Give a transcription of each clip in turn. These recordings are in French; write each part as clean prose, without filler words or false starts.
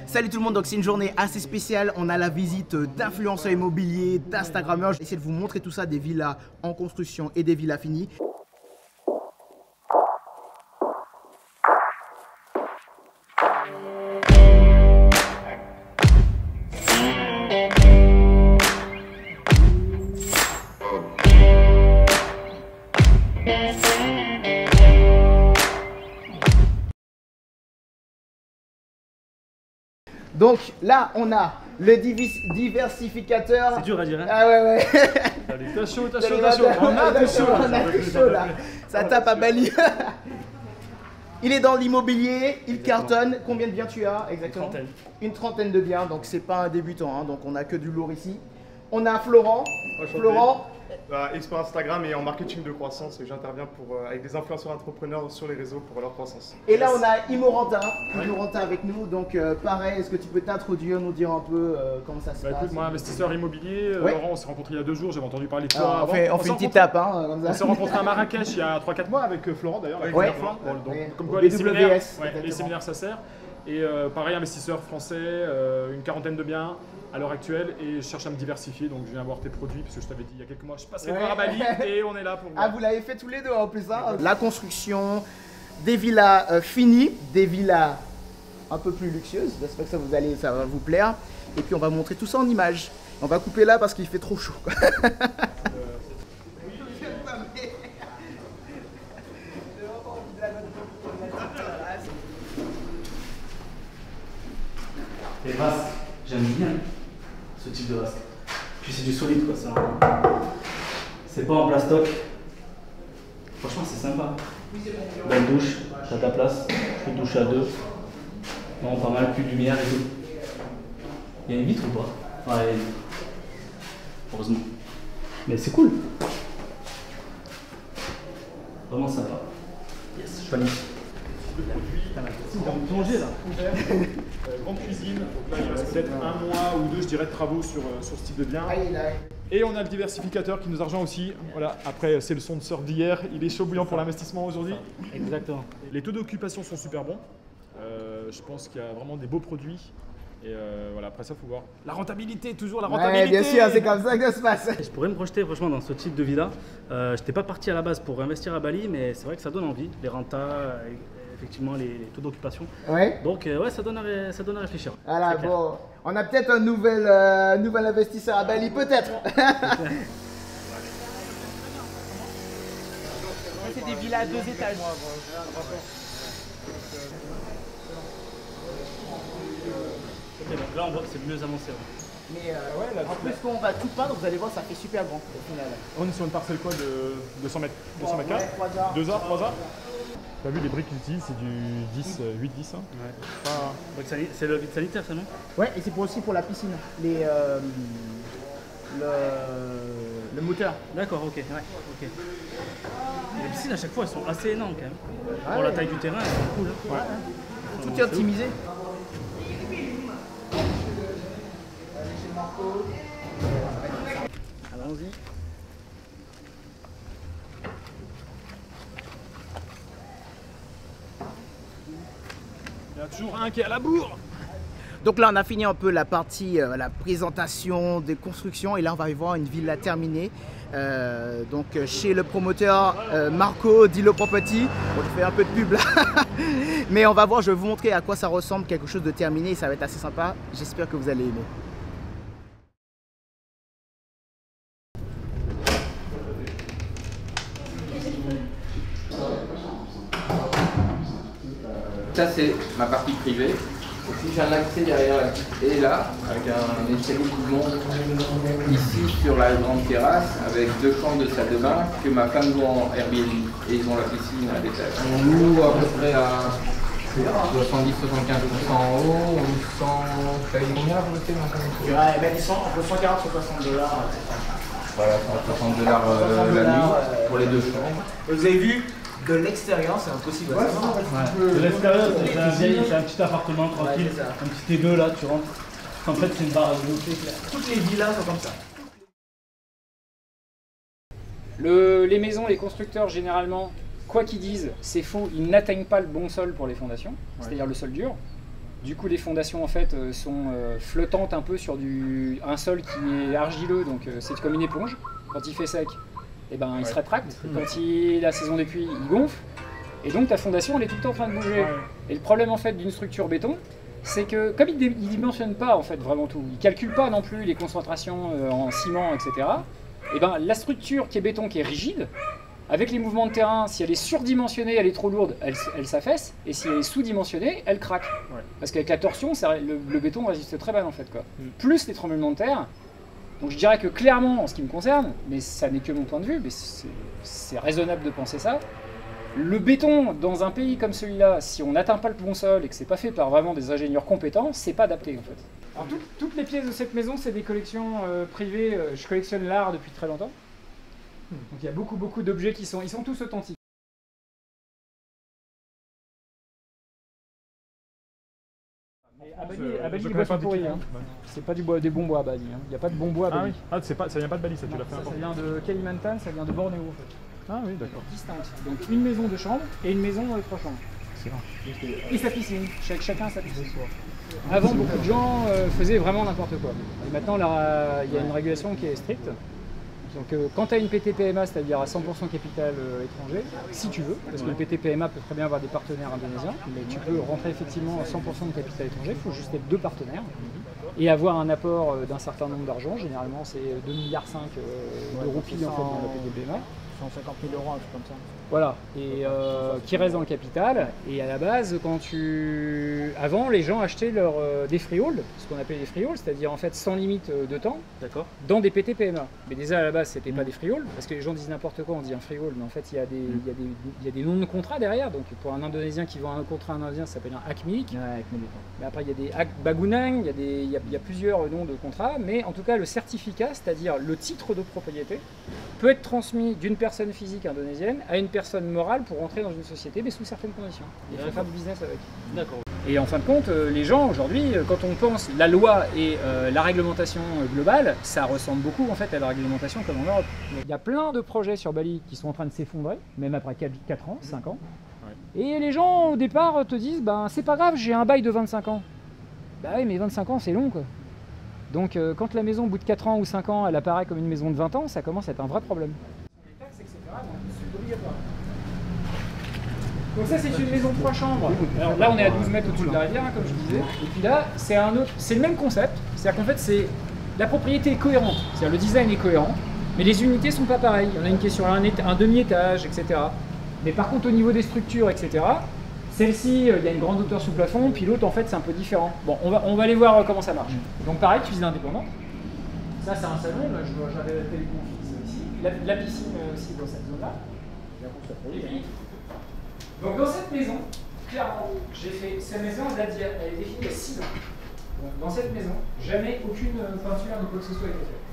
Salut tout le monde, donc c'est une journée assez spéciale. On a la visite d'influenceurs immobiliers, d'instagrammeurs. Je vais essayer de vous montrer tout ça, des villas en construction et des villas finies. Donc là, on a le diversificateur. C'est dur à dire, hein. Ah ouais. T'as chaud. On a tout chaud là. Ça tape à Bali. Il est dans l'immobilier, il cartonne. Combien de biens tu as exactement? Une trentaine de biens, donc c'est pas un débutant, hein, donc on a que du lourd ici. On a Florent. Florent. Expert Instagram et en marketing de croissance, et j'interviens avec des influenceurs entrepreneurs sur les réseaux pour leur croissance. Et là on a Imorantin, avec nous, donc pareil, est-ce que tu peux t'introduire, nous dire un peu comment ça se passe? Écoute, moi investisseur immobilier, Laurent, on s'est rencontrés il y a 2 jours, j'avais entendu parler de toi avant. On fait une petite tape, hein, comme ça. On s'est rencontrés à Marrakech il y a 3-4 mois avec Florent d'ailleurs. Comme quoi les séminaires ça sert. Et pareil, investisseur français, une quarantaine de biens à l'heure actuelle, et je cherche à me diversifier, donc je viens voir tes produits parce que je t'avais dit il y a quelques mois je passerai voir à Bali et on est là pour voir. Ah, vous l'avez fait tous les deux en plus, hein. La construction, des villas finies, des villas un peu plus luxueuses, j'espère que ça va vous plaire, et puis on va montrer tout ça en images. On va couper là parce qu'il fait trop chaud. Les vasques, j'aime bien ce type de vasque. Puis c'est du solide quoi, ça. C'est pas en plastoc. Franchement c'est sympa. Belle douche, t'as ta place, tu peux te doucher à 2. Non, pas mal, plus de lumière et tout. Il y a une vitre ou pas? Ouais, heureusement. Mais c'est cool. Vraiment sympa. Yes, je valide. Plongé là. Grande cuisine, donc là il reste peut-être 1 mois ou 2 je dirais de travaux sur ce type de bien. Et on a le diversificateur qui nous a rejoint aussi. Voilà, après c'est le son de sœur d'hier, il est chaud bouillant pour l'investissement aujourd'hui. Exactement. Les taux d'occupation sont super bons. Je pense qu'il y a vraiment des beaux produits. Et voilà, après ça, il faut voir. La rentabilité, toujours la rentabilité. Ouais, bien sûr, c'est comme ça que ça se passe. Je pourrais me projeter franchement dans ce type de villa. Je n'étais pas parti à la base pour investir à Bali, mais c'est vrai que ça donne envie. Les rentas, effectivement, les taux d'occupation. Ouais. Donc, ouais, ça donne à réfléchir. Voilà, bon, on a peut-être un nouvel investisseur à Bali, peut-être. C'est des villas à 2 étages. Ok, donc là, on voit que c'est mieux avancé. Mais en plus, quand on va tout peindre, vous allez voir, ça fait super grand au final. On est sur une parcelle quoi de 200 mètres, 200 mètres carrés, 2 arts, 3 arts. T'as vu les briques qu'ils utilisent, c'est du 10, 8-10. Hein. Ouais. C'est le vide sanitaire, ça, non? Ouais, et c'est aussi pour la piscine. Le moteur. D'accord, ok. Ouais, ok. Les piscines, à chaque fois, elles sont assez énormes quand même. Pour la taille du terrain, elles sont cool. Hein. Ouais. Tout est optimisé. Allons-y. Il y a toujours un qui est à la bourre. Donc là, on a fini un peu la partie, la présentation des constructions, et là, on va aller voir une villa terminée. Donc chez le promoteur Marco Dillo Property. On fait un peu de pub là. Mais on va voir, je vais vous montrer à quoi ça ressemble, quelque chose de terminé, et ça va être assez sympa. J'espère que vous allez aimer. Ça c'est ma partie privée. Aussi j'ai un accès derrière et là, avec un escalier qui monte ici sur la grande terrasse, avec 2 chambres de salle de bain que ma femme loue en Airbnb. Et ils ont la piscine à l'étage. On loue à peu près à 70-75% en haut, ou 100... T'as eu combien pour le thé? Ouais, ben ils sont entre 140 et $60. Voilà, $160 la nuit pour les 2 chambres. Vous avez vu, de l'extérieur, c'est impossible. Ouais. De l'extérieur, c'est un petit appartement tranquille, un petit T2 là, tu rentres. En fait, c'est une barre à toutes les villas sont comme ça. Les maisons, les constructeurs généralement, quoi qu'ils disent, c'est faux, ils n'atteignent pas le bon sol pour les fondations, c'est-à-dire le sol dur. Du coup, les fondations en fait sont flottantes un peu sur un sol qui est argileux, donc c'est comme une éponge. Quand il fait sec, eh ben, il se rétracte. Quand la saison des pluies, il gonfle. Et donc ta fondation, elle est tout le temps en train de bouger. Et le problème en fait d'une structure béton, c'est que comme il ne dimensionne pas en fait vraiment tout, il ne calcule pas non plus les concentrations en ciment, etc. Et ben, la structure qui est béton, qui est rigide, avec les mouvements de terrain, si elle est surdimensionnée, elle est trop lourde, elle s'affaisse, et si elle est sous-dimensionnée, elle craque. Parce qu'avec la torsion, le béton résiste très bien en fait, quoi. Plus les tremblements de terre. Donc je dirais que clairement, en ce qui me concerne, mais ça n'est que mon point de vue, mais c'est raisonnable de penser ça, le béton dans un pays comme celui-là, si on n'atteint pas le bon sol et que c'est pas fait par vraiment des ingénieurs compétents, c'est pas adapté en fait. Alors toutes les pièces de cette maison, c'est des collections privées. Je collectionne l'art depuis très longtemps. Donc il y a beaucoup d'objets ils sont tous authentiques. À Bali, les bois sont pourris. Hein. C'est pas des bons bois à Bali. Hein. Il n'y a pas de bons bois à Bali. Ah oui, ça vient pas de Bali, ça tu l'as fait. Ça vient de Kalimantan, ça vient de Bornéo en fait. Ah oui, d'accord. Distinctes. Donc une maison de chambre et une maison 3 chambres. Et sa piscine. Chacun sa piscine. Avant, beaucoup de gens faisaient vraiment n'importe quoi. Et maintenant, il y a une régulation qui est stricte. Donc quand tu as une PT-PMA, c'est-à-dire à 100% capital étranger, si tu veux, parce que le PT-PMA peut très bien avoir des partenaires indonésiens, mais tu peux rentrer effectivement à 100% de capital étranger, il faut juste être 2 partenaires et avoir un apport d'un certain nombre d'argent, généralement c'est 2,5 milliards de roupies en fait, dans le PT-PMA. 150 000 euros, un truc comme ça. Voilà, et qui reste dans le capital. Et à la base, avant, les gens achetaient des freeholds, ce qu'on appelait des freeholds, c'est-à-dire en fait sans limite de temps, dans des PT-PMA. Mais déjà à la base, c'était pas des freeholds, parce que les gens disent n'importe quoi, on dit un freehold, mais en fait il y a des noms de contrats derrière. Donc pour un Indonésien qui vend un contrat indonésien, ça s'appelle un hak milik. Mais après il y a des hak bagunang, il y a plusieurs noms de contrats, mais en tout cas le certificat, c'est-à-dire le titre de propriété, peut être transmis d'une personne physique indonésienne à une personne morale pour rentrer dans une société, mais sous certaines conditions. Il faut faire du business avec. D'accord. Et en fin de compte, les gens aujourd'hui, quand on pense la loi et la réglementation globale, ça ressemble beaucoup en fait à la réglementation comme en Europe. Il y a plein de projets sur Bali qui sont en train de s'effondrer, même après 4 ans, 5 ans. Et les gens au départ te disent, ben c'est pas grave, j'ai un bail de 25 ans. Bah oui, mais 25 ans c'est long quoi. Donc quand la maison au bout de 4 ans ou 5 ans, elle apparaît comme une maison de 20 ans, ça commence à être un vrai problème. Les taxes, etc., c'est obligatoire. Donc ça c'est une maison de 3 chambres. Alors là on est à 12 mètres au-dessus de la rivière, hein, comme je disais. Et puis là c'est le même concept. C'est-à-dire qu'en fait la propriété est cohérente. C'est-à-dire le design est cohérent, mais les unités sont pas pareilles. Il y en a une qui est sur un demi-étage, etc. Mais par contre au niveau des structures, etc. Celle-ci, il y a une grande hauteur sous plafond, puis l'autre en fait c'est un peu différent. Bon, on va aller voir comment ça marche. Donc pareil, cuisine indépendante. Ça c'est un salon, là j'avais la télécom fixe ici. La piscine aussi dans cette zone-là. Et puis, donc dans cette maison, clairement, j'ai fait cette maison, elle est définie il y a 6 ans. Donc, dans cette maison, jamais aucune peinture ni quoi que ce soit a été faite.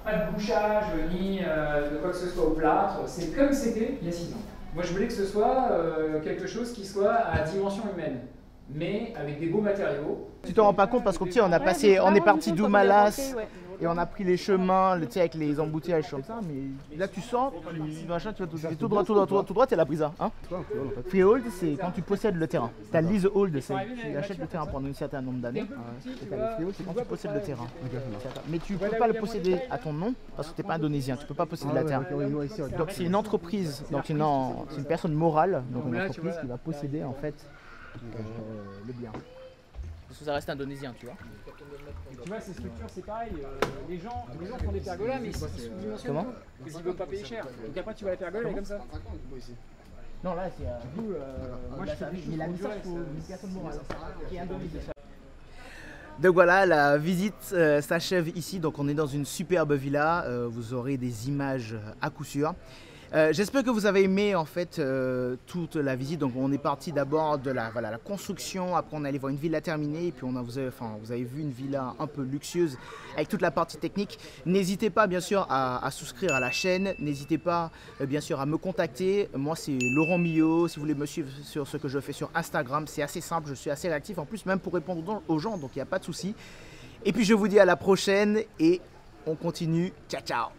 Pas de bouchage ni de quoi que ce soit au plâtre, c'est comme c'était il y a 6 ans. Moi je voulais que ce soit quelque chose qui soit à dimension humaine, mais avec des beaux matériaux. Tu t'en rends pas compte parce qu'on est parti d'Oumalas et on a pris les chemins, avec les embouteillages comme ça, mais là tu sens, machin, tu vas tout droit, t'es à la brisa. Hein. Freehold, c'est quand tu possèdes le terrain. T'as leasehold, c'est tu achètes le terrain pendant un certain nombre d'années. Et t'as le freehold, c'est quand tu possèdes le terrain. Mais tu peux pas le posséder à ton nom parce que t'es pas indonésien, tu peux pas posséder la terre. Donc c'est une entreprise, donc c'est une personne morale, donc une entreprise qui va posséder en fait le bien. Parce que ça reste indonésien, tu vois. Tu vois, ces structures, c'est pareil. Les gens font des pergolas, mais ils sous-dimensionnent. Comment ? Parce qu'ils ne veulent pas payer cher. Donc après, tu vois la pergola, elle est comme ça. Non, là, c'est moi, je fais la mission pour une personne morale qui est indonésienne. Donc voilà, la visite s'achève ici. Donc on est dans une superbe villa. Vous aurez des images à coup sûr. J'espère que vous avez aimé en fait toute la visite. Donc on est parti d'abord de la construction, après on est allé voir une villa terminée et puis vous avez vu une villa un peu luxueuse avec toute la partie technique. N'hésitez pas bien sûr à souscrire à la chaîne, n'hésitez pas bien sûr à me contacter. Moi c'est Laurent Millot, si vous voulez me suivre sur ce que je fais sur Instagram, c'est assez simple, je suis assez réactif en plus même pour répondre aux gens, donc il n'y a pas de souci. Et puis je vous dis à la prochaine et on continue, ciao ciao.